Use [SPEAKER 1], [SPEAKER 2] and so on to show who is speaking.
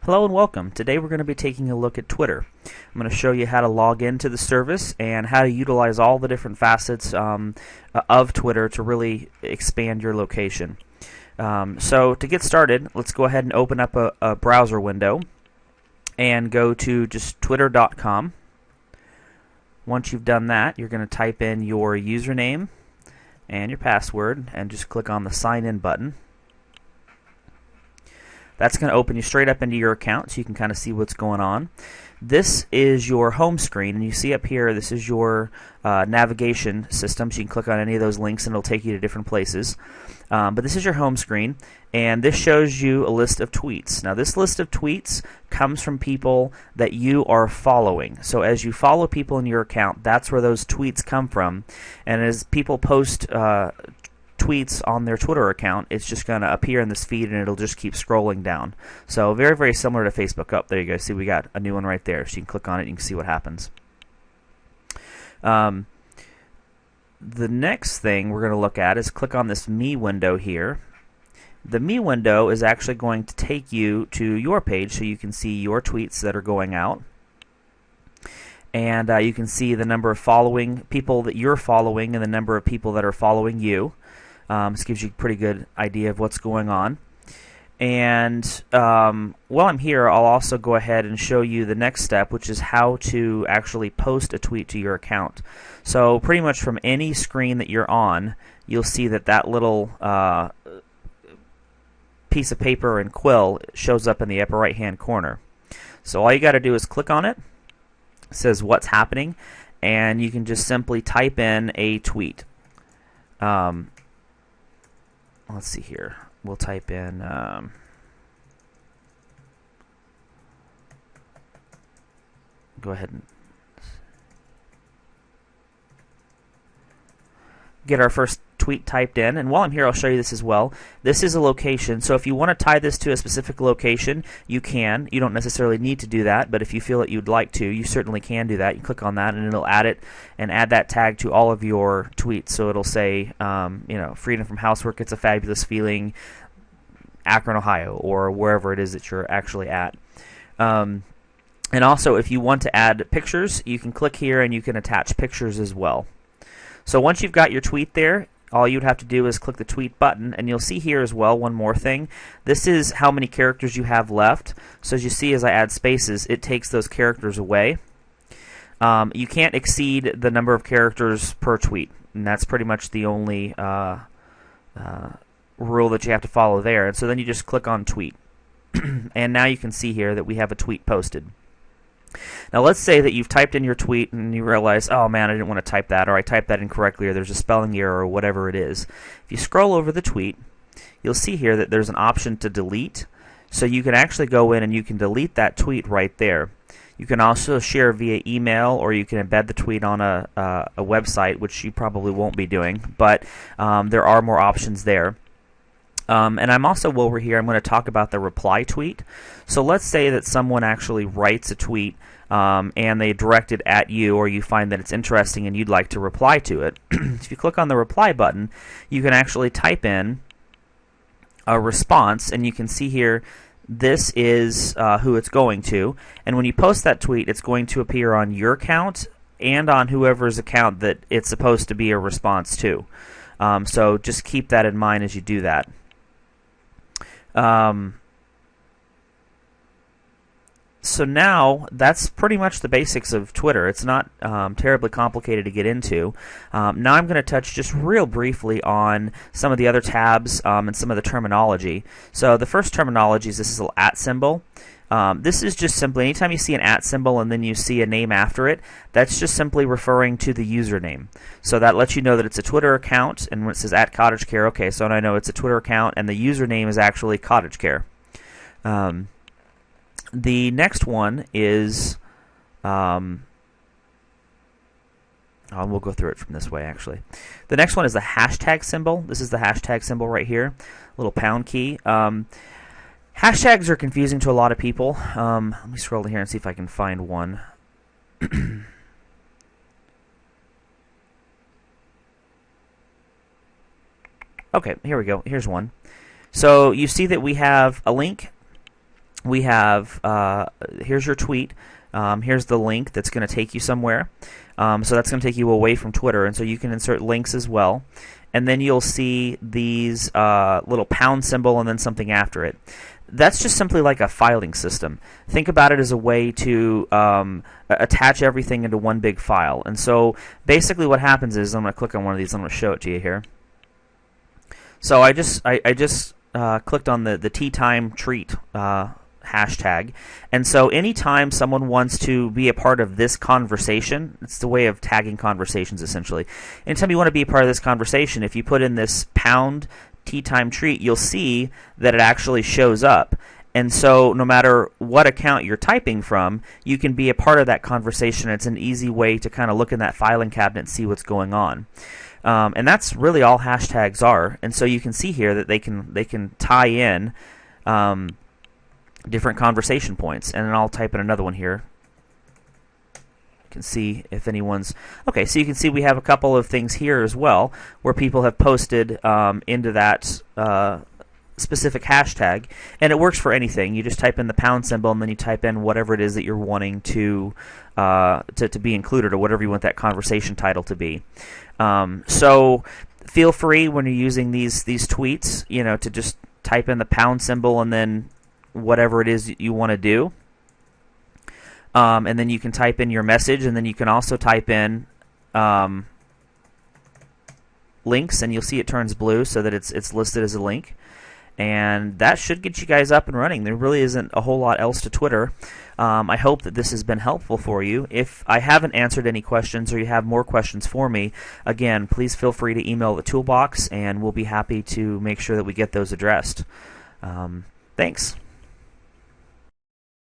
[SPEAKER 1] Hello and welcome. Today we're going to be taking a look at Twitter. I'm going to show you how to log into the service and how to utilize all the different facets of Twitter to really expand your location. So to get started, let's go ahead and open up a browser window and go to just twitter.com. Once you've done that, you're going to type in your username and your password and just click on the sign in button. That's going to open you straight up into your account so you can kind of see what's going on. This is your home screen, and you see up here this is your navigation system, so you can click on any of those links and it'll take you to different places. But this is your home screen, and this shows you a list of tweets. Now this list of tweets comes from people that you are following. So as you follow people in your account, that's where those tweets come from. And as people post tweets on their Twitter account, it's just going to appear in this feed and it'll just keep scrolling down. So very, very similar to Facebook. Oh, there you go. See, we got a new one right there. So you can click on it and you can see what happens. The next thing we're going to look at is click on this Me window here. The Me window is actually going to take you to your page so you can see your tweets that are going out. And you can see the number of following people that you're following and the number of people that are following you. This gives you a pretty good idea of what's going on. And while I'm here, I'll also go ahead and show you the next step, which is how to actually post a tweet to your account. So pretty much from any screen that you're on, you'll see that little piece of paper and quill shows up in the upper right hand corner. So all you got to do is click on it. It says what's happening, and you can just simply type in a tweet. Let's see here. We'll type in go ahead and get our first tweet typed in, and while I'm here I'll show you this as well. This is a location, so if you want to tie this to a specific location, you can. You don't necessarily need to do that, but if you feel that you'd like to, you certainly can do that. You click on that and it'll add it and add that tag to all of your tweets. So it'll say freedom from housework, it's a fabulous feeling, Akron, Ohio, or wherever it is that you're actually at. And also if you want to add pictures, you can click here and you can attach pictures as well. So once you've got your tweet there, all you'd have to do is click the tweet button, and you'll see here as well one more thing. This is how many characters you have left. So as you see, as I add spaces, it takes those characters away. You can't exceed the number of characters per tweet, and that's pretty much the only rule that you have to follow there. And so then you just click on tweet. And now you can see here that we have a tweet posted. Now let's say that you've typed in your tweet and you realize, oh man, I didn't want to type that, or I typed that incorrectly, or there's a spelling error, or whatever it is. If you scroll over the tweet, you'll see here that there's an option to delete. So you can actually go in and you can delete that tweet right there. You can also share via email, or you can embed the tweet on a website, which you probably won't be doing, but there are more options there. And I'm also, while we're here, I'm going to talk about the reply tweet. So let's say that someone actually writes a tweet and they direct it at you, or you find that it's interesting and you'd like to reply to it. If you click on the reply button, you can actually type in a response, and you can see here this is who it's going to. And when you post that tweet, it's going to appear on your account and on whoever's account that it's supposed to be a response to. So just keep that in mind as you do that. So now that's pretty much the basics of Twitter. It's not terribly complicated to get into. Now I'm going to touch just real briefly on some of the other tabs and some of the terminology. So the first terminology is this little @ symbol. This is just simply anytime you see an @ symbol and then you see a name after it, that's just simply referring to the username. So that lets you know that it's a Twitter account, and when it says @CottageCare, okay, so I know it's a Twitter account and the username is actually CottageCare. The next one is, we'll go through it from this way actually. The next one is the hashtag symbol. This is the hashtag symbol right here, little pound key. Hashtags are confusing to a lot of people. Let me scroll here and see if I can find one. Okay, here we go. Here's one. So you see that we have a link we have here's your tweet. Here's the link that's going to take you somewhere. So that's going to take you away from Twitter, and so you can insert links as well. And then you'll see these little pound symbol and then something after it. That's just simply like a filing system. Think about it as a way to attach everything into one big file. And so basically what happens is, I'm going to click on one of these. I'm going to show it to you here. So I just clicked on the tea time treat hashtag, and so anytime someone wants to be a part of this conversation, it's the way of tagging conversations essentially. Anytime you want to be a part of this conversation, if you put in this pound tea time treat, you'll see that it actually shows up. And so no matter what account you're typing from, you can be a part of that conversation. It's an easy way to kind of look in that filing cabinet and see what's going on. And that's really all hashtags are. And so you can see here that they can tie in different conversation points. And then I'll type in another one here. You can see if anyone's... Okay, so you can see we have a couple of things here as well where people have posted into that specific hashtag. And it works for anything. You just type in the pound symbol and then you type in whatever it is that you're wanting to be included, or whatever you want that conversation title to be. So feel free when you're using these tweets, to just type in the pound symbol and then whatever it is you want to do. And then you can type in your message, and then you can also type in links, and you'll see it turns blue so that it's listed as a link. And that should get you guys up and running. There really isn't a whole lot else to Twitter. I hope that this has been helpful for you. If I haven't answered any questions or you have more questions for me, again, please feel free to email the toolbox, and we'll be happy to make sure that we get those addressed. Thanks.